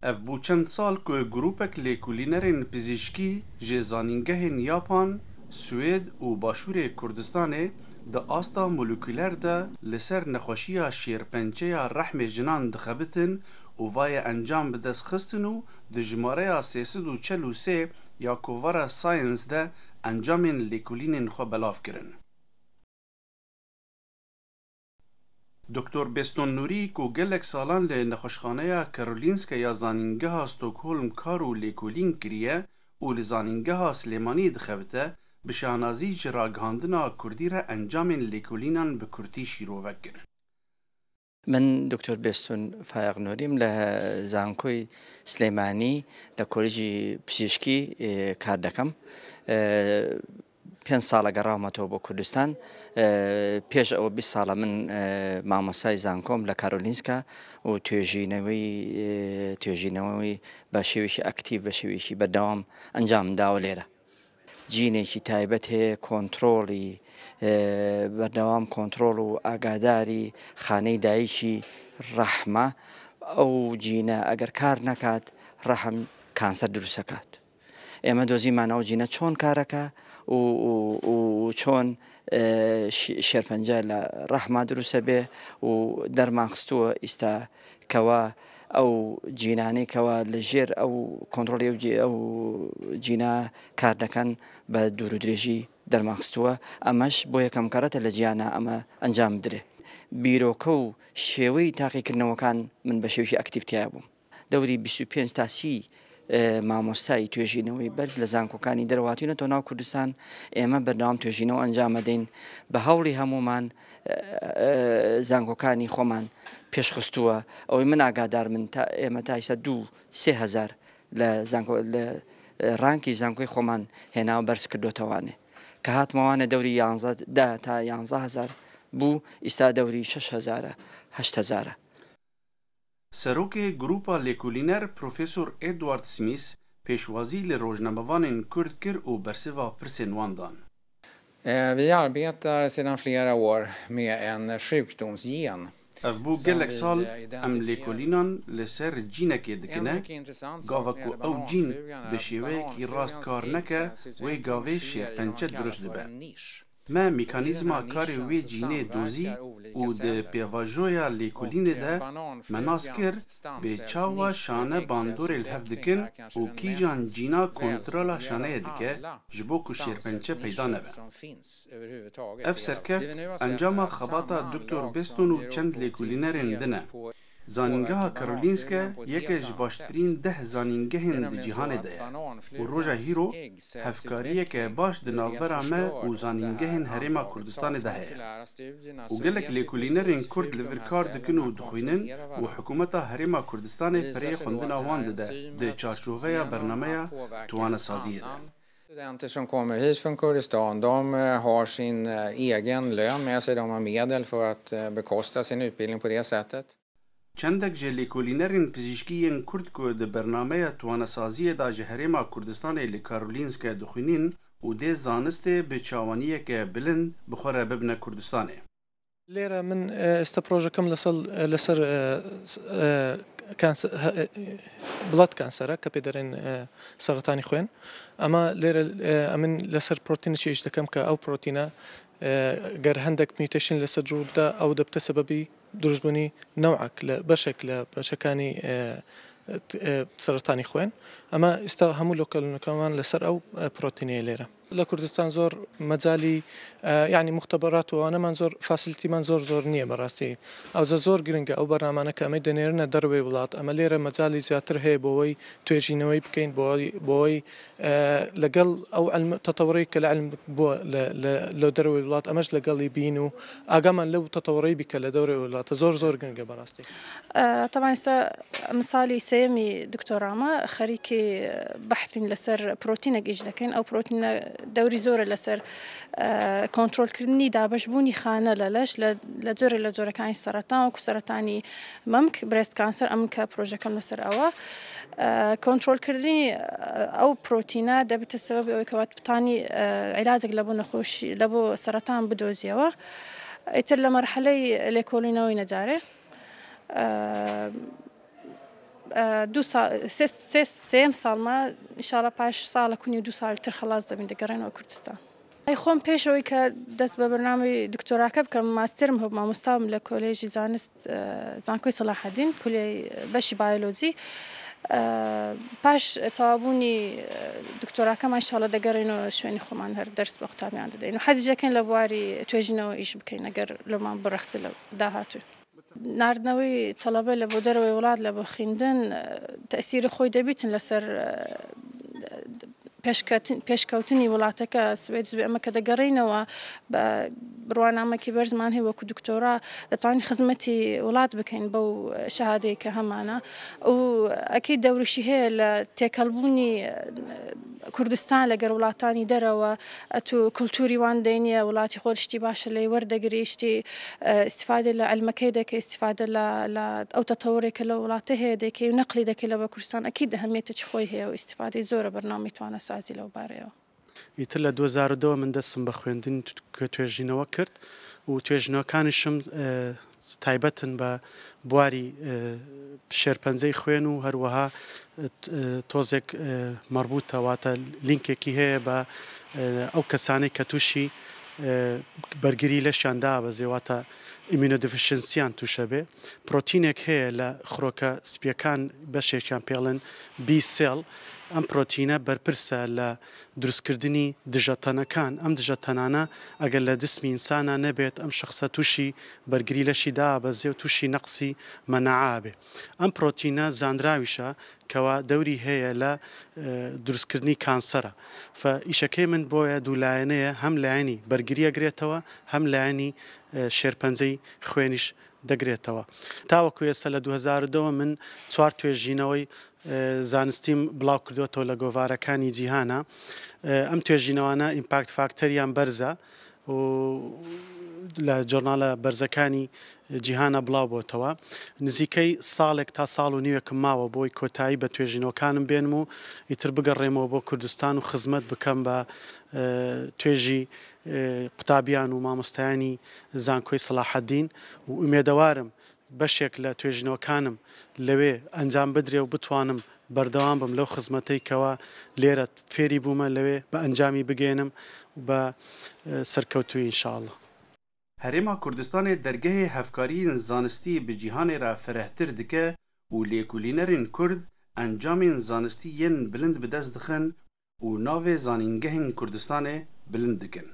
اف بو چند سال که گروپک لیکولینرین پزیشکی جه زانینگهین یاپان، سوید و باشور کردستانه ده آستا مولکولر ده لسر نخوشی شیرپنچه رحم جنان دخبتن و وای انجام بدست خستن و ده جماره 343 یا کووار ساینس ده انجامین لیکولینین خو بلاف کرن. دکتر بستون نوری کو گلک سالان ل نخوشخانه کارولینسک یا زانینگه استکهلم کارو لیکولین کریه و لزانینگه سلیمانی دخبته به شانازی جراگاندنا کردی را انجام لیکولینان به کردی شیرو وکر. من دكتور بستون فايق نوريم له زانكوي سليماني لكوليجي بسيشكي كاردكم 5 ساڵە گەڕاومەتەوە بۆ کوردستان پێش ئەوە 20 ساڵە من مامۆستای زانکۆم لە کارۆلینسکا و توێژینەوەی بە شێوێکی ئەکتیڤ بە شێوێکی بەردەوام ئەنجام داوە لێرە جینێکی تایبەت هەیە کۆنتڕۆڵی بەردەوام کۆنتڕۆڵ و ئاگاداری خانەی دایکی ڕەحمە ئەو جینە ئەگەر کار نەکات ڕەحم کانسەر دروستەکات ئێمە دۆزیمانەوە جینە چۆن کارەکە و چۆن شێرپەنجە لە ڕەحما دروستە بێ و دەرمان خستووە ئیستا کەوا ئەو جینانەی کەوا لە ژێر ئەو کۆنتڕۆڵی ئەو جینە کار دەکەن بە دوور و درێژی دەرمان خستووە ئەمەش بۆ یەکەم کارەتە لە جیانە ئەمە ئەنجام بدرێت بیرۆکە و شێوەی تاقیکردنەوەکان من بە شێوەی ئەکتیڤتیا بووم دەوری 25 تا 30 مامۆستای توێژینەوەی بەرز لە زانکۆکانی دەرەواتوونەتەوە ناو کوردستان ئێمە بەردەوام توێژینەوە ئەنجام دەین بە هەوڵی هەمومان زانکۆکانی خۆمان پێشخستووە ئەوەی من ئاگادار من تا ئێمە تا ئێستا 2-3 هەزار لە ڕانکی زانکۆی خۆمان هێناوە بەرز کردوتەوانێ کە هاتمەوانە دەوری 11 تا 11 هەزار بوو ئیستا دەوری 6 هەزارە 8 هەزارە سروک گروپا لیکولینر پروفسور ادوارد سمیس پیشوازی لروجنامه‌وانین کرد کرد و برسوا پرسن واندان. Vi arbetar sedan flera år med en sjukdomsgen. افبو گلک سال ام لیکولینان لسر جینک دکنه گاوا کو او جین بشیوه کی راست کار نکه و گاوه شیرپنچه درست دبه. ما میکانیزما کاری وی جینه دوزی و ده پیواجویا لیکولینه ده مناس کر به چاوا شانه باندور الهف دکن و کیجان جینا کنترل شانه دکه جبو کو شیرپنچه پیدا نبه. اف سرکفت انجام خباتا دکتر بستون و چند لیکولینرین دنه. زانینگاه کارولینسکا یکیش باشترین 10 زانینگهین دی جهان ده و روژا هیرو هفکاریه که باش دناغبرا ما و زانینگهین هریما کردستان ده و گلک لیکولینرین کرد لورکار دکن و دخوینن و حکومتا هریما کردستان پری خوندن آوان ده ده چارچوبه برنامه توانه سازیه ده. Studenter som kommer hit från Kurdistan, de har sin egen lön med sig, de har medel för att bekosta sin utbildning på det sättet. چندک جه لیکولینرین پزیشکیین کرد که ده برنامه توانسازی دا جهرما کردستان لکارولینسک دخوینین و ده زانسته به چاوانیه که بلند بخوره ببنه کردستانه. ليرة من استبروجكم لسر كانسر بلاد كانسر كبيدرين سرطاني خوين اما ليرة من لسر بروتين شيء دكم كأو بروتينا غير عندك ميوتيشن لسر جرودا او ده بتسببي دروزبوني نوعك بشكاني سرطاني خوين اما همو لوكال كمان لسر او بروتينيه ليرة لكردستان زور مجالي يعني مختبرات وانا منظور فاسيلتي منظور زور نيه براستي او زور جرينجا او برنامج كامي دنيرنا دروي ولات اما ليره مجالي زياتر هي بوي توجينوي بكين بوي لقل او علم تطوري كالعلم بو لو دروي ولات امش لقل يبينو اقاما لو تطوري بك لدوري ولات زور جرينجا براستي طبعا مثالي سامي دكتورة ما خريكي بحث لسر بروتين ايش لكن او بروتين دوري زور لسر كنترول كرني دابش بوني خانة للاش لزور كان سرطان وسرطاني ممك بريست كانسر أمك بروجكم لسر أوا كنترول كردني أو بروتينات ده بتسبب أو كوات بتاني علاجك لبو نخوش لبو سرطان بدوزيوا يتر لمرحلة ليكولينوي نجاري 2 سال 3 سال ما إن شاء الله باش ساڵە کونی 2 ساڵتر خلاص دەبین دەگەڕێنەوە کوردستان. ئەی خۆم پێشەوەی کە دەست بە بەرنامەی دکتۆراکە بکەم ماسترم هەبوو مامۆستام لە کۆلێژی زانست زانکۆی سەلاحەدین کولێی بەشی بایۆلۆجی پاش تەوابوونی دکتۆراکەمان ئینشاڵڵا دەگەڕێنەوە شوێنی خۆمان هەر دەرس بە قوتابیان دەدەین و حەزیەکەن لە بواری توێژینەوە ئیش بکەین ئەگەر لەمان بڕەخسە لە داهاتوێ. ناردنەوەی تەڵەبە لە بۆ دەرەوەی وڵات لە بۆ خوێندن تەئسیری خۆی دەبیتن لەسەر پێشکەوتنی وڵاتەکە سبێت ئەمە کە دەگەڕێینەوە بە بڕوانامەکی بەرزمان هەیە وەکو دکتۆرا دەتوانین خزمەتی وڵات بکەین بەو شەهادەیە کە هەمانە و ئەکەی دەوریشی هەیە لە تێکەڵبوونی کوردستان لەگەر وڵاتانی دەرەوە تو کولتوری وان دەینە وڵاتی خۆت شتی باشە لێ وەردەگری شتی ئیسیفادە لە علمەکەی دەکەی ئیسیفادە لە ئەو تەتەوڕێکە لە وڵاتە هەیە دەکەی و نەقلی دەکەی لە بە کوردستان ئەکید هەمیێتێکی خۆی هەیە و ئیسیفادەی زۆرە بەرنامەی توانە سازی لەو بارەیەوە. ئیتر لە 2002 من دەستم بە خوێندن توێژینەوە کرد و توێژینەوەکانیشم تایبەتن بە بواری شێرپەنجەی خوێن و هەروەها تۆزێک مەربوطەواتە لینکێکی هەیە بە ئەو کەسانەی کە تووشی بەرگری لەشیان دابەزێواتە ئیمینۆدیفیشنسیان تووشە بێ پرۆتینێک هەیە لە خڕۆکە سپیەکان بەشێکیان پێڵن بی سێڵ ئەم پرۆتینە بەرپرسە لە دروستکردنی دژەتەنەکان ئەم دژەتەنانە ئەگەر لە دسمی ئینسانە نەبێت ئەم شخصە تووشی بەرگری لەشی دابەزێ و تووشی نەقسی مەنەعا بێ ئەم پرۆتینە زانراویشە کەوا دەوری هەیە لە دروستکردنی کانسەرە ئیشەکەی من بۆیە دوولایەنەیە هەم لایەنی بەرگریەگرێتەوە هەم لایەنی شێرپەنجەی خوێنیش دەگرێتەوە تاوەکو ئێستا لە 2002 من 4 توێژینەوەی زانستیم بڵاو کردوێتەوە لە گۆڤارەکانی جیهانە ئەم توێژینەوانە ئیمپاکت فاکتەریان بەرزە و لە جۆرناڵە بەرزەکانی جیهانە بڵاو بۆتەوە نزیکەی ساڵێک تا ساڵ و نیوەکم ماوە بۆی کۆتایی بە توێژینەوەکانم بێنم و ئیتر بگەڕێمەوە بۆ کوردستان و خزمەت بکەم بە توێژی قوتابیان و مامۆستایانی زانکۆی سەلاحەدین و ئومێدەوارم بەشێک لە توێژینەوەکانم لەوێ ئەنجام بدرێ و بتوانم بەردەوام بم لەو خزمەتەی کەوا لێرە فێری بوومە لەوێ بە ئەنجامی بگێنم و بە سەرکەوتووی ئینشاءڵڵا. هەرێما کوردستانê dergehê hevkariyên zanistî bi cîhanê re firehtir dike û lêkolînerên Kurd encamên zanistî yên bilind bi dest dixin û navê zanîngehên Kurdistanê bilind dikin.